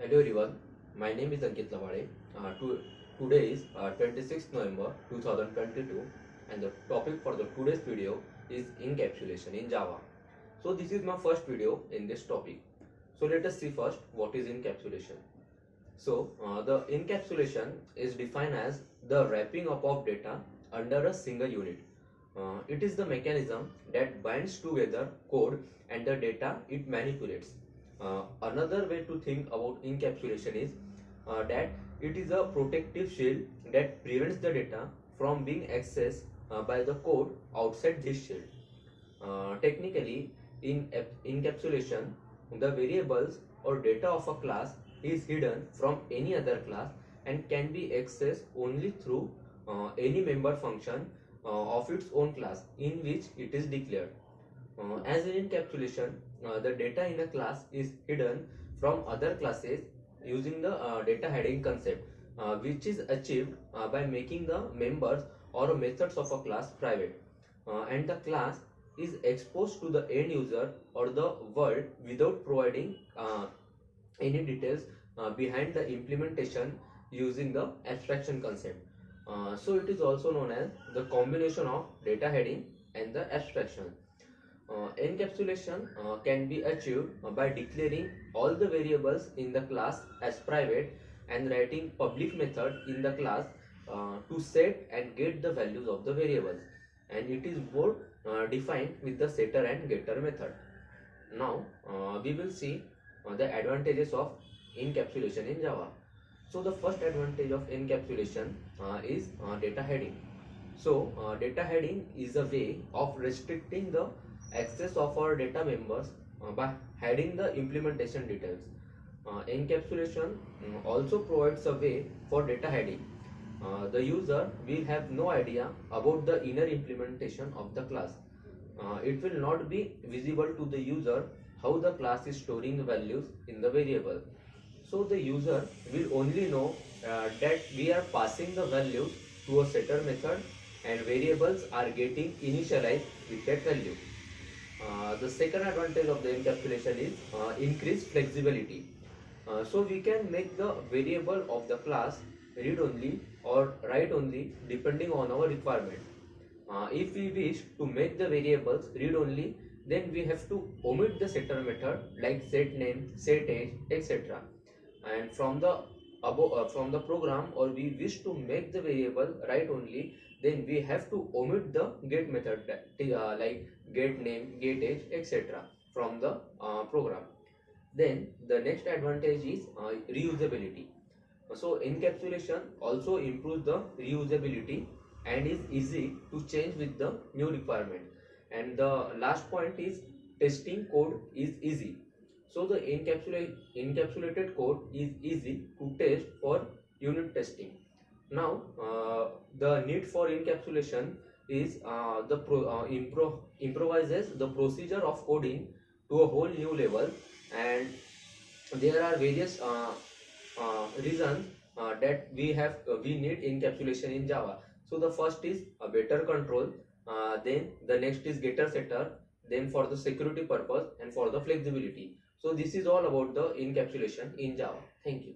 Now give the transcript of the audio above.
Hello everyone, my name is Ankit Lavade. Today is 26th November 2022 and the topic for the today's video is encapsulation in Java. So this is my first video in this topic. So let us see first what is encapsulation. The encapsulation is defined as the wrapping up of data under a single unit. It is the mechanism that binds together code and the data it manipulates. Another way to think about encapsulation is that it is a protective shield that prevents the data from being accessed by the code outside this shield. Technically, in encapsulation, the variables or data of a class is hidden from any other class and can be accessed only through any member function of its own class in which it is declared. As in encapsulation, the data in a class is hidden from other classes using the data hiding concept, which is achieved by making the members or methods of a class private, and the class is exposed to the end user or the world without providing any details behind the implementation using the abstraction concept. So it is also known as the combination of data heading and the abstraction. Encapsulation can be achieved by declaring all the variables in the class as private and writing public method in the class to set and get the values of the variables, and it is both defined with the setter and getter method. Now we will see the advantages of encapsulation in Java. So the first advantage of encapsulation is data heading. Data heading is a way of restricting the access of our data members by hiding the implementation details. Encapsulation also provides a way for data hiding. The user will have no idea about the inner implementation of the class. It will not be visible to the user how the class is storing the values in the variable. So the user will only know that we are passing the values to a setter method and variables are getting initialized with that value. The second advantage of the encapsulation is increased flexibility. So we can make the variable of the class read only or write only depending on our requirement. If we wish to make the variables read only, then we have to omit the setter method like set name, set age, etc. And from the program, or we wish to make the variable write only, then we have to omit the get method like get name, get age, etc. from the program. Then the next advantage is reusability. So encapsulation also improves the reusability and is easy to change with the new requirement. And the last point is testing code is easy. So the encapsulated code is easy to test for unit testing. Now the need for encapsulation is improvises the procedure of coding to a whole new level, and there are various reasons that we need encapsulation in Java. So the first is a better control, then the next is getter setter, then for the security purpose and for the flexibility. So this is all about the encapsulation in Java. Thank you.